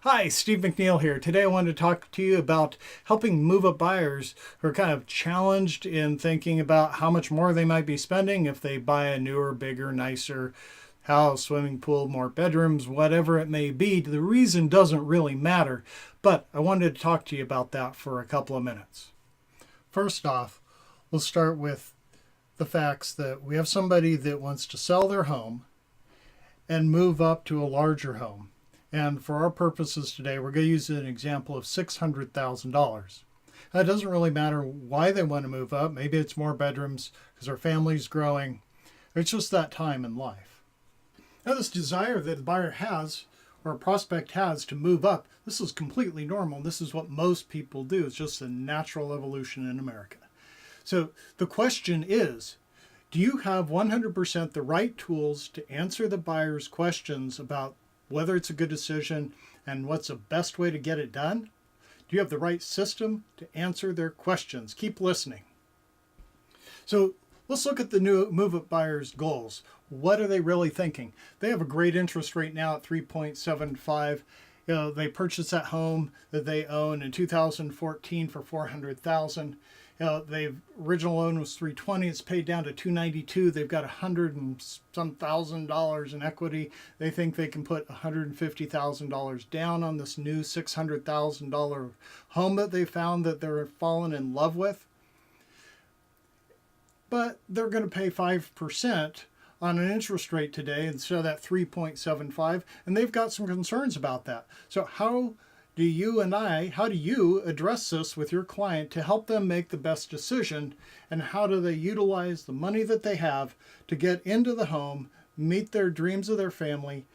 Hi, Steve McNeal here. Today I wanted to talk to you about helping move-up buyers who are kind of challenged in thinking about how much more they might be spending if they buy a newer, bigger, nicer house, swimming pool, more bedrooms, whatever it may be. The reason doesn't really matter, but I wanted to talk to you about that for a couple of minutes. First off, we'll start with the facts that we have somebody that wants to sell their home and move up to a larger home. And for our purposes today, we're going to use an example of $600,000. It doesn't really matter why they want to move up. Maybe it's more bedrooms because their family's growing. It's just that time in life. Now, this desire that the buyer has or a prospect has to move up, this is completely normal. This is what most people do. It's just a natural evolution in America. So the question is, do you have 100% the right tools to answer the buyer's questions about whether it's a good decision and what's the best way to get it done? Do you have the right system to answer their questions? Keep listening. So let's look at the new move-up buyers' goals. What are they really thinking? They have a great interest rate now at 3.75. They purchased that home that they own in 2014 for $400,000. The original loan was $320. It's paid down to $292. They've got $100 and some thousand in equity. They think they can put $150,000 down on this new $600,000 home that they found that they're fallen in love with. But they're going to pay 5% on an interest rate today instead of that 3.75, and they've got some concerns about that. So how do you address this with your client to help them make the best decision, and how do they utilize the money that they have to get into the home, meet their dreams of their family,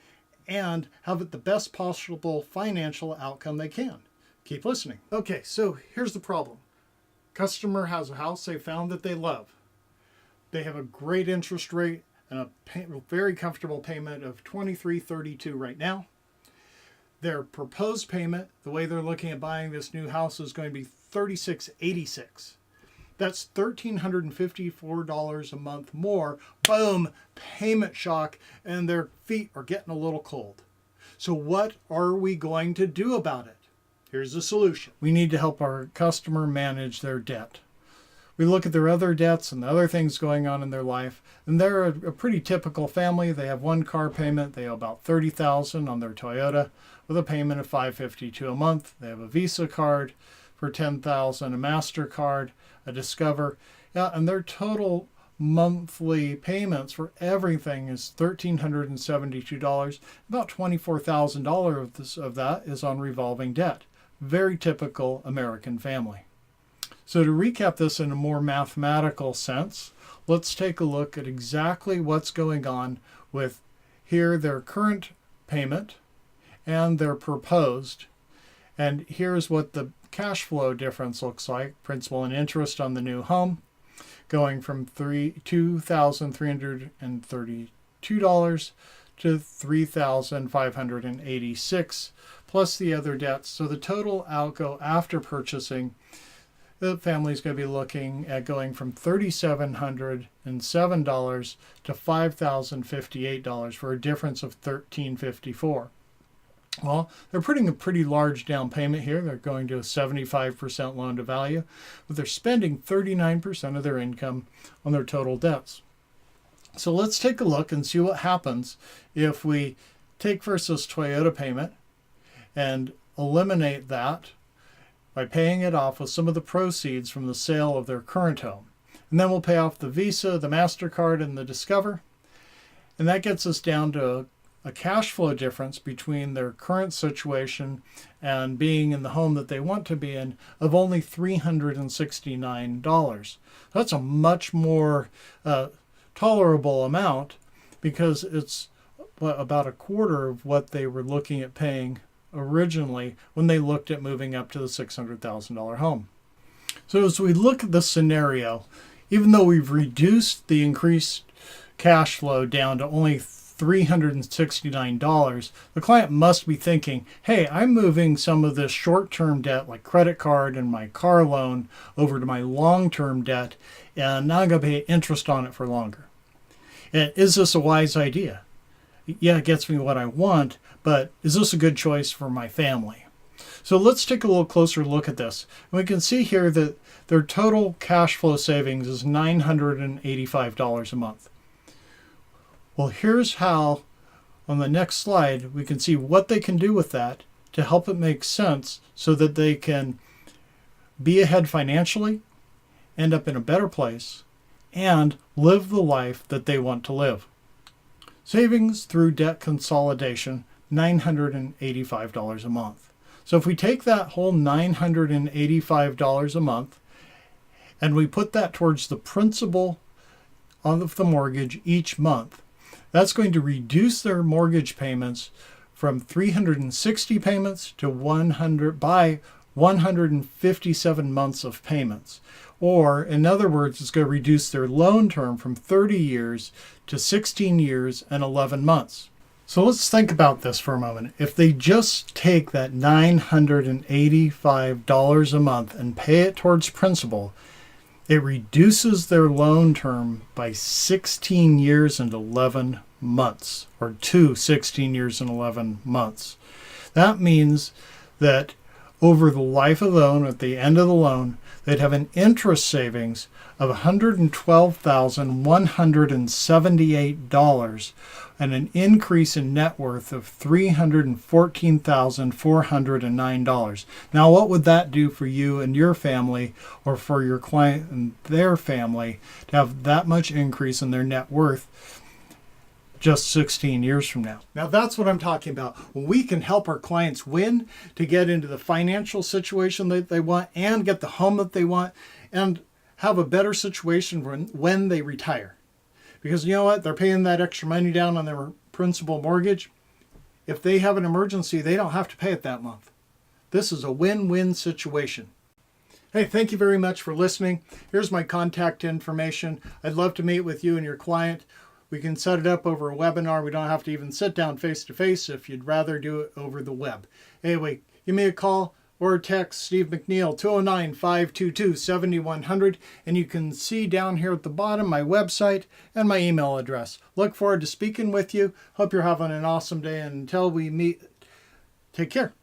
and have it the best possible financial outcome they can? Keep listening. Okay, so here's the problem. Customer has a house they found that they love. They have a great interest rate and a very comfortable payment of $23.32 right now. Their proposed payment, the way they're looking at buying this new house, is going to be $36.86. That's $1,354 a month more. Boom, payment shock, and their feet are getting a little cold. So what are we going to do about it? Here's the solution. We need to help our customer manage their debt. We look at their other debts and the other things going on in their life, and they're a pretty typical family. They have one car payment. They owe about $30,000 on their Toyota with a payment of $552 a month. They have a Visa card for $10,000, a MasterCard, a Discover, and their total monthly payments for everything is $1,372. About $24,000 of that is on revolving debt. Very typical American family. So to recap this in a more mathematical sense, let's take a look at exactly what's going on with here their current payment and their proposed. And here's what the cash flow difference looks like. Principal and interest on the new home going from $2,332 to $3,586 plus the other debts. So the total outgo after purchasing, the family's going to be looking at going from $3,707 to $5,058 for a difference of $1,354. Well, they're putting a pretty large down payment here. They're going to a 75% loan to value, but they're spending 39% of their income on their total debts. So let's take a look and see what happens if we take first this Toyota payment and eliminate that by paying it off with some of the proceeds from the sale of their current home. And then we'll pay off the Visa, the MasterCard, and the Discover. And that gets us down to a cash flow difference between their current situation and being in the home that they want to be in of only $369. That's a much more tolerable amount because it's about a quarter of what they were looking at paying originally when they looked at moving up to the $600,000 home. So as we look at the scenario, even though we've reduced the increased cash flow down to only $369, the client must be thinking, hey, I'm moving some of this short-term debt like credit card and my car loan over to my long-term debt, and now I'm going to pay interest on it for longer. And is this a wise idea? Yeah, it gets me what I want, but is this a good choice for my family? So let's take a little closer look at this. We can see here that their total cash flow savings is $985 a month. Well, here's how, on the next slide, we can see what they can do with that to help it make sense so that they can be ahead financially, end up in a better place, and live the life that they want to live. Savings through debt consolidation, $985 a month. So if we take that whole $985 a month and we put that towards the principal of the mortgage each month, that's going to reduce their mortgage payments from 360 payments to 157 months of payments. Or, in other words, it's going to reduce their loan term from 30 years to 16 years and 11 months. So let's think about this for a moment. If they just take that $985 a month and pay it towards principal, it reduces their loan term by 16 years and 11 months, or to 16 years and 11 months. That means that over the life of the loan, at the end of the loan, they'd have an interest savings of $112,178 and an increase in net worth of $314,409. Now, what would that do for you and your family, or for your client and their family, to have that much increase in their net worth just 16 years from now? Now, that's what I'm talking about. When we can help our clients win to get into the financial situation that they want and get the home that they want and have a better situation when they retire. Because you know what? They're paying that extra money down on their principal mortgage. If they have an emergency, they don't have to pay it that month. This is a win-win situation. Hey, thank you very much for listening. Here's my contact information. I'd love to meet with you and your client. We can set it up over a webinar. We don't have to even sit down face-to-face if you'd rather do it over the web. Anyway, give me a call or text Steve McNeal, 209-522-7100. And you can see down here at the bottom my website and my email address. Look forward to speaking with you. Hope you're having an awesome day. And until we meet, take care.